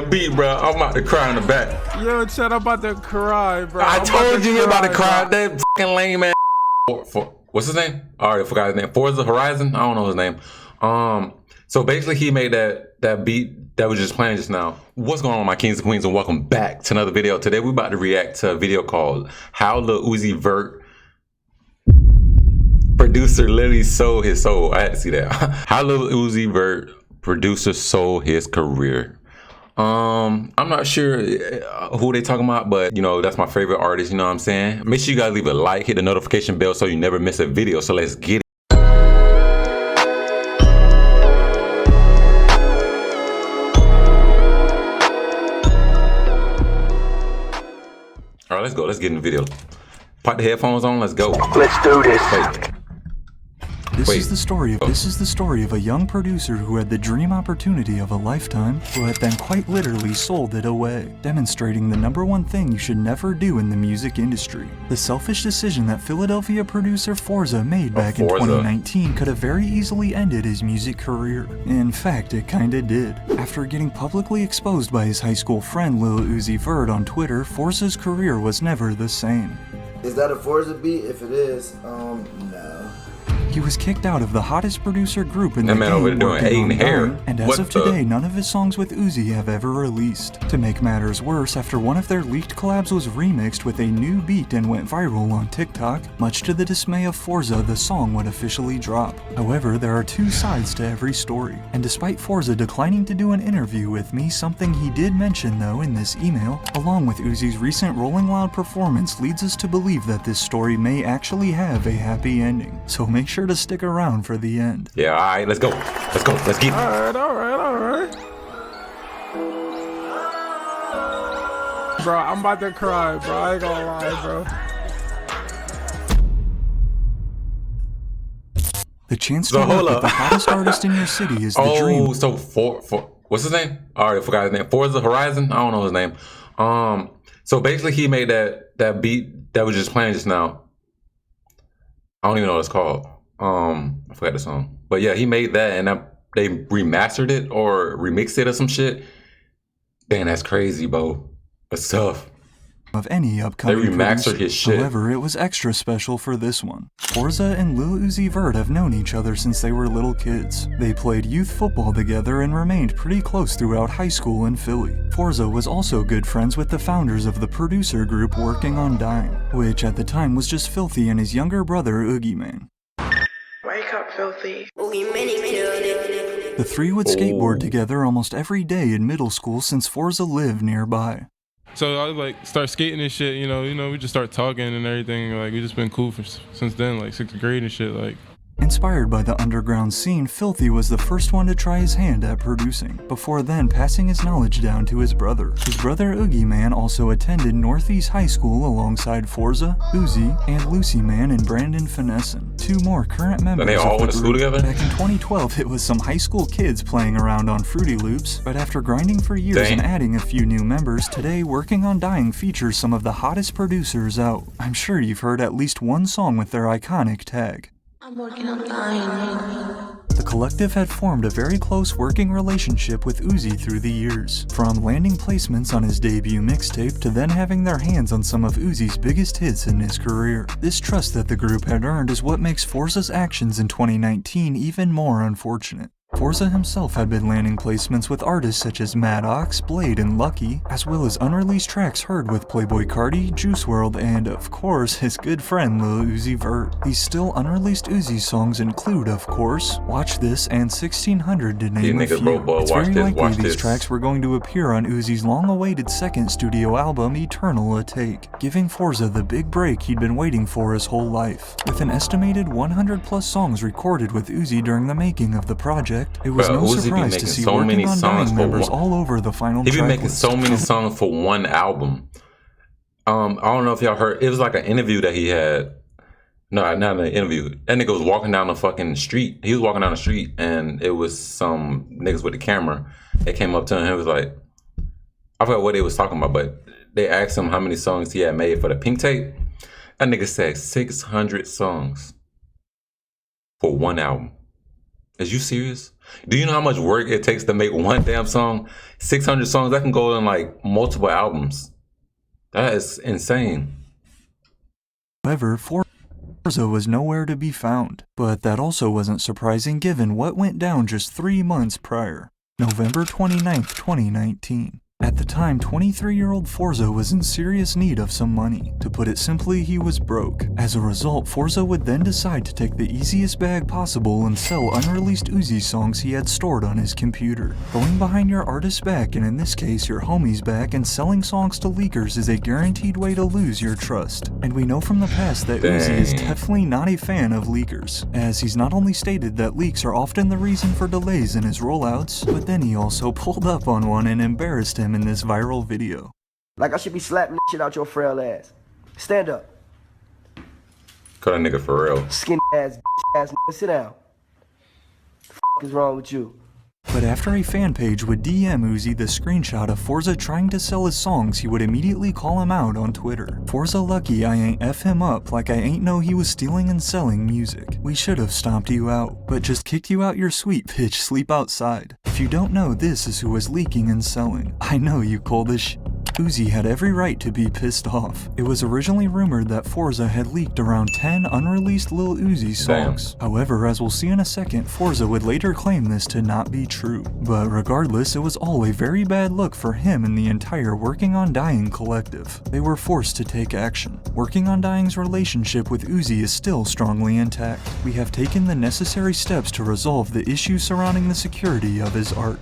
Beat, bro. I'm about to cry in the back. Yo, Chad, I'm about to cry, bro. I told you about to cry. That fucking lame man. What's his name? I already forgot his name. Forza Horizon? I don't know his name. So basically he made that beat that was just playing just now. What's going on, my kings and queens, and welcome back to another video. Today we're about to react to a video called How Lil Uzi Vert Producer Literally Sold His Soul. I had to see that. How Lil Uzi Vert Producer Sold His Career. I'm not sure who they talking about, but you know, that's my favorite artist, you know what I'm saying? Make sure you guys leave a like, hit the notification bell so you never miss a video. So let's get it. All right, let's go. Let's get in the video. Put the headphones on. Let's go. Let's do this. This is the story of a young producer who had the dream opportunity of a lifetime, who had then quite literally sold it away, demonstrating the #1 thing you should never do in the music industry. The selfish decision that Philadelphia producer Forza made back in 2019 could have very easily ended his music career. In fact, it kinda did. After getting publicly exposed by his high school friend Lil Uzi Vert on Twitter, Forza's career was never the same. Is that a Forza beat? If it is, no. He was kicked out of the hottest producer group in the game, over there doing hating hair. And as of today, none of his songs with Uzi have ever released. To make matters worse, after one of their leaked collabs was remixed with a new beat and went viral on TikTok, much to the dismay of Forza, the song would officially drop. However, there are two sides to every story. And despite Forza declining to do an interview with me, something he did mention though in this email, along with Uzi's recent Rolling Loud performance, leads us to believe that this story may actually have a happy ending. So make sure to stick around for the end. Yeah, alright, let's go. Let's go. Let's get it. Alright. Bro, I'm about to cry, bro. I ain't gonna lie, bro. The chance to work with the hottest artist in your city is the dream. So what's his name? I already forgot his name. Forza Horizon? I don't know his name. So basically he made that beat that was just playing just now. I don't even know what it's called. I forgot the song. But yeah, he made that and they remastered it or remixed it or some shit. Damn, that's crazy, bro. That's tough. Of any upcoming They remastered his shit. However, it was extra special for this one. Forza and Lil Uzi Vert have known each other since they were little kids. They played youth football together and remained pretty close throughout high school in Philly. Forza was also good friends with the founders of the producer group Working on Dying, which at the time was just Filthy and his younger brother Oogie Man. Wake up, Filthy. The three would skateboard together almost every day in middle school since Forza lived nearby. So I like start skating and shit, you know, we just start talking and everything. Like we just been cool since then, like 6th grade and shit. Like. Inspired by the underground scene, Filthy was the first one to try his hand at producing, before then passing his knowledge down to his brother. His brother Oogie Man also attended Northeast High School alongside Forza, Uzi, and Lucy Man and Brandon Finessin, two more current members and they all of went the to school group. together? Back in 2012, it was some high school kids playing around on Fruity Loops, but after grinding for years and adding a few new members, today Working on Dying features some of the hottest producers out. I'm sure you've heard at least one song with their iconic tag. I'm working on dying. The collective had formed a very close working relationship with Uzi through the years, from landing placements on his debut mixtape to then having their hands on some of Uzi's biggest hits in his career. This trust that the group had earned is what makes Forza's actions in 2019 even more unfortunate. Forza himself had been landing placements with artists such as Maddox, Blade, and Lucky, as well as unreleased tracks heard with Playboi Carti, Juice WRLD, and, of course, his good friend Lil Uzi Vert. These still unreleased Uzi songs include, of course, Watch This and 1600 to name a few. It's very likely these tracks were going to appear on Uzi's long-awaited second studio album, Eternal A Take, giving Forza the big break he'd been waiting for his whole life. With an estimated 100+ songs recorded with Uzi during the making of the project, it was no surprise to see Working on Dying members all over the final track. He been making so many songs for one album. I don't know if y'all heard. It was like an interview that he had. No, not an interview. That nigga was walking down the fucking street. He was walking down the street, and it was some niggas with the camera. They came up to him. He was like, I forgot what they was talking about, but they asked him how many songs he had made for the Pink Tape. That nigga said 600 songs for one album. Is you serious? Do you know how much work it takes to make one damn song? 600 songs, that can go in like multiple albums. That is insane. However, Forza was nowhere to be found, but that also wasn't surprising given what went down just 3 months prior, November 29th, 2019. At the time, 23-year-old Forza was in serious need of some money. To put it simply, he was broke. As a result, Forza would then decide to take the easiest bag possible and sell unreleased Uzi songs he had stored on his computer. Going behind your artist's back, and in this case your homie's back, and selling songs to leakers is a guaranteed way to lose your trust. And we know from the past that Uzi is definitely not a fan of leakers, as he's not only stated that leaks are often the reason for delays in his rollouts, but then he also pulled up on one and embarrassed him in this viral video. Like I should be slapping the shit out your frail ass. Stand up. Cut a nigga for real. Skinny ass, ass nigga. Sit down. The f is wrong with you? But after a fan page would DM Uzi the screenshot of Forza trying to sell his songs, he would immediately call him out on Twitter. Forza lucky I ain't F him up like I ain't know he was stealing and selling music. We should have stomped you out, but just kicked you out your sweet bitch sleep outside. If you don't know, this is who was leaking and selling. I know you cold as shit. Uzi had every right to be pissed off. It was originally rumored that Forza had leaked around 10 unreleased Lil Uzi songs. However, as we'll see in a second, Forza would later claim this to not be true. But regardless, it was all a very bad look for him and the entire Working on Dying collective. They were forced to take action. Working on Dying's relationship with Uzi is still strongly intact. We have taken the necessary steps to resolve the issues surrounding the security of his art.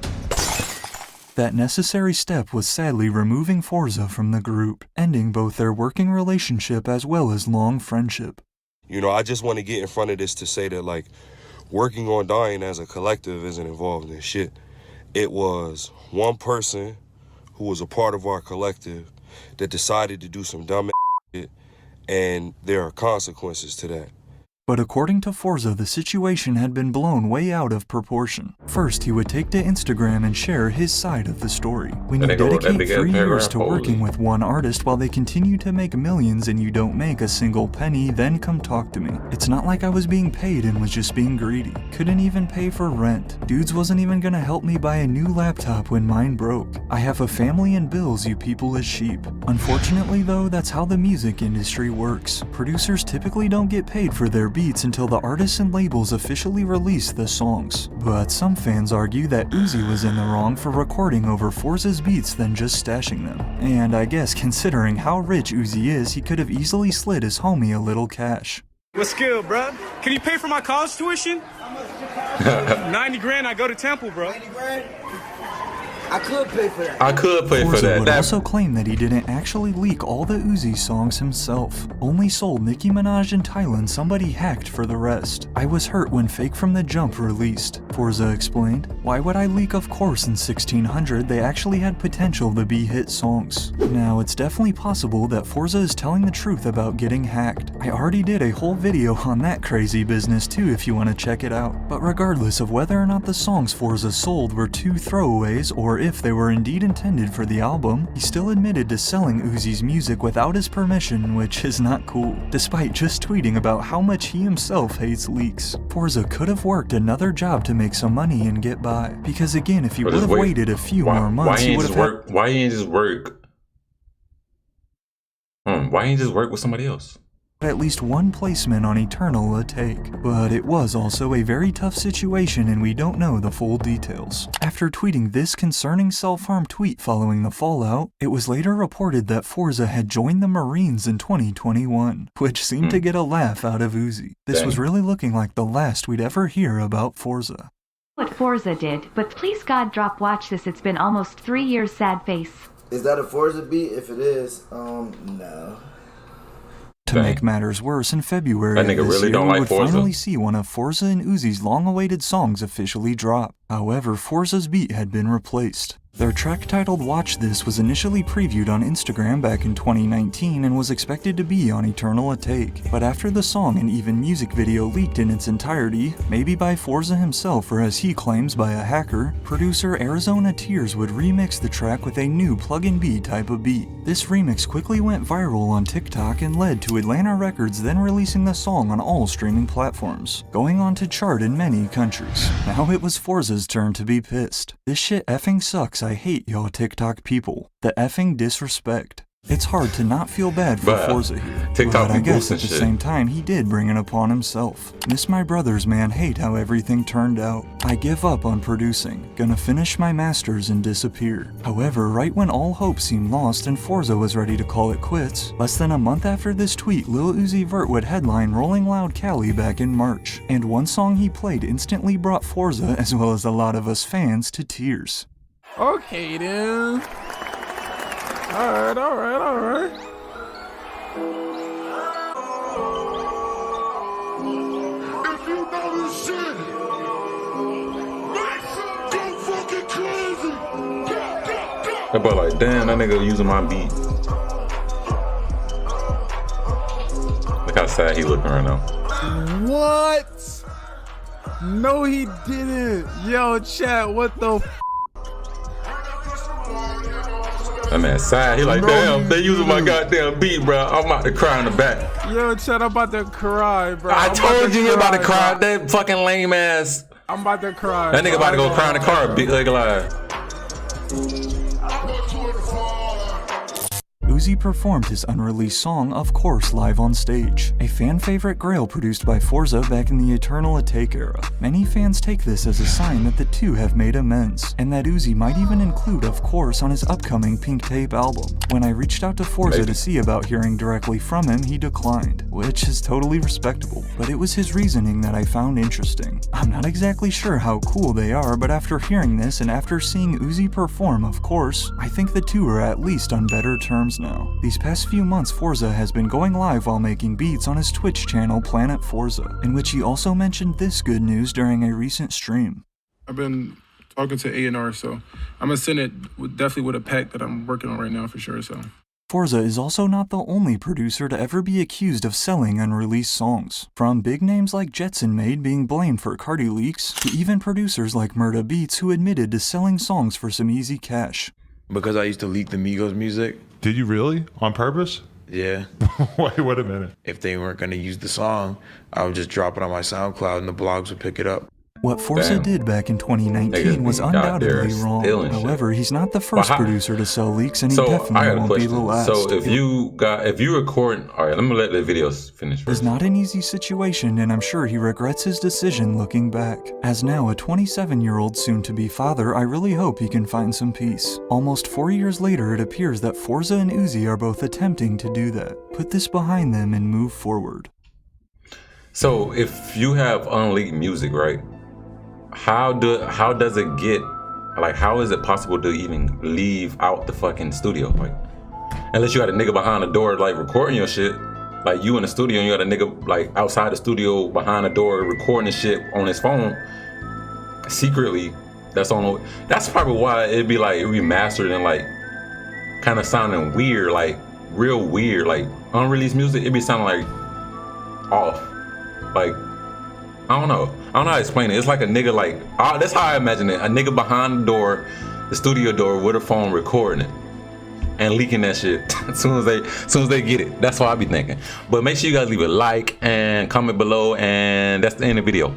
That necessary step was sadly removing Forza from the group, ending both their working relationship as well as long friendship. You know, I just want to get in front of this to say that, like, Working on Dying as a collective isn't involved in shit. It was one person who was a part of our collective that decided to do some dumb shit, and there are consequences to that. But according to Forza, the situation had been blown way out of proportion. First, he would take to Instagram and share his side of the story. When you dedicate 3 years to working with one artist while they continue to make millions and you don't make a single penny, then come talk to me. It's not like I was being paid and was just being greedy. Couldn't even pay for rent. Dudes wasn't even gonna help me buy a new laptop when mine broke. I have a family and bills, you people as sheep. Unfortunately though, that's how the music industry works. Producers typically don't get paid for their beats until the artists and labels officially release the songs. But some fans argue that Uzi was in the wrong for recording over Forza's beats than just stashing them. And I guess considering how rich Uzi is, he could have easily slid his homie a little cash. What's good, bro? Can you pay for my college tuition? 90 grand, I go to Temple, bro. 90 grand? I could pay for that. I could pay for Forza that. would also claim that he didn't actually leak all the Uzi songs himself, only sold Nicki Minaj in Thailand, somebody hacked for the rest. I was hurt when Fake from the Jump released, Forza explained. Why would I leak? Of course in 1600 they actually had potential to be hit songs. Now it's definitely possible that Forza is telling the truth about getting hacked. I already did a whole video on that crazy business too if you want to check it out. But regardless of whether or not the songs Forza sold were 2 throwaways or if they were indeed intended for the album, he still admitted to selling Uzi's music without his permission, which is not cool, despite just tweeting about how much he himself hates leaks. Forza could have worked another job to make some money and get by, because again, if he would have waited a few more months, he would have Why ain't just work? Why ain't just work with somebody else? at least one placement on Eternal a take, but it was also a very tough situation and we don't know the full details. After tweeting this concerning self-harm tweet following the fallout, it was later reported that Forza had joined the Marines in 2021, which seemed to get a laugh out of Uzi. This was really looking like the last we'd ever hear about Forza. What Forza did, but please God drop watch this, it's been almost 3 years sad face. Is that a Forza beat? If it is, no. To make matters worse, in February of this really year, we would Forza. finally see one of Forza and Uzi's long-awaited songs officially drop. However, Forza's beat had been replaced. Their track titled Watch This was initially previewed on Instagram back in 2019 and was expected to be on Eternal Atake. But after the song and even music video leaked in its entirety, maybe by Forza himself or as he claims by a hacker, producer Arizona Tears would remix the track with a new plug-in B type of beat. This remix quickly went viral on TikTok and led to Atlanta Records then releasing the song on all streaming platforms, going on to chart in many countries. Now it was Forza's turn to be pissed. This shit effing sucks. I hate y'all TikTok people. The effing disrespect. It's hard to not feel bad for Forza here, TikTok but I guess at the shit. same time he did bring it upon himself. Miss my brothers, man, hate how everything turned out. I give up on producing, gonna finish my masters and disappear. However, right when all hope seemed lost and Forza was ready to call it quits, less than a month after this tweet, Lil Uzi Vert would headline Rolling Loud Cali back in March, and one song he played instantly brought Forza, as well as a lot of us fans, to tears. Okay then. Alright. If you know this shit, make some go fucking crazy. That boy like, damn, that nigga using my beat. Look how sad he looking right now. What? No, he didn't. Yo, chat, what the f? That man sad. He like, damn, they using my goddamn beat, bro. I'm about to cry in the back. Yo, chat, I'm about to cry, bro. I told you about to cry. That fucking lame ass. I'm about to cry. That nigga about to go cry in the car. Big like Uzi performed his unreleased song, Of Course, live on stage, a fan favorite grail produced by Forza back in the Eternal Atake era. Many fans take this as a sign that the two have made amends, and that Uzi might even include Of Course on his upcoming Pink Tape album. When I reached out to Forza to see about hearing directly from him, he declined, which is totally respectable, but it was his reasoning that I found interesting. I'm not exactly sure how cool they are, but after hearing this and after seeing Uzi perform Of Course, I think the two are at least on better terms now. These past few months, Forza has been going live while making beats on his Twitch channel Planet Forza, in which he also mentioned this good news during a recent stream. I've been talking to A&R, so I'm gonna send it definitely with a pack that I'm working on right now for sure. So Forza is also not the only producer to ever be accused of selling unreleased songs. From big names like Jetson Made being blamed for Cardi leaks, to even producers like Murda Beats who admitted to selling songs for some easy cash. Because I used to leak the Migos music. Did you really? On purpose? Yeah. Wait a minute. If they weren't gonna use the song, I would just drop it on my SoundCloud and the blogs would pick it up. What Forza did back in 2019 was undoubtedly wrong. However, he's not the first producer to sell leaks, and he definitely won't be the last. So if you record, all right, let me let the videos finish first. It's not an easy situation, and I'm sure he regrets his decision looking back. As now a 27-year-old soon-to-be father, I really hope he can find some peace. Almost 4 years later, it appears that Forza and Uzi are both attempting to do that. Put this behind them and move forward. So if you have unleaked music, right? How does it get, like, how is it possible to even leave out the fucking studio? Like, unless you got a nigga behind the door, like, recording your shit, like, you in the studio and you got a nigga, like, outside the studio behind the door recording the shit on his phone secretly. That's probably why it'd be like remastered and like kind of sounding weird, like real weird, like unreleased music. It'd be sounding like off, like. I don't know how to explain it. It's like a nigga, like, that's how I imagine it. A nigga behind the door, the studio door, with a phone recording it and leaking that shit as soon as they get it. That's what I be thinking. But make sure you guys leave a like and comment below, and that's the end of the video.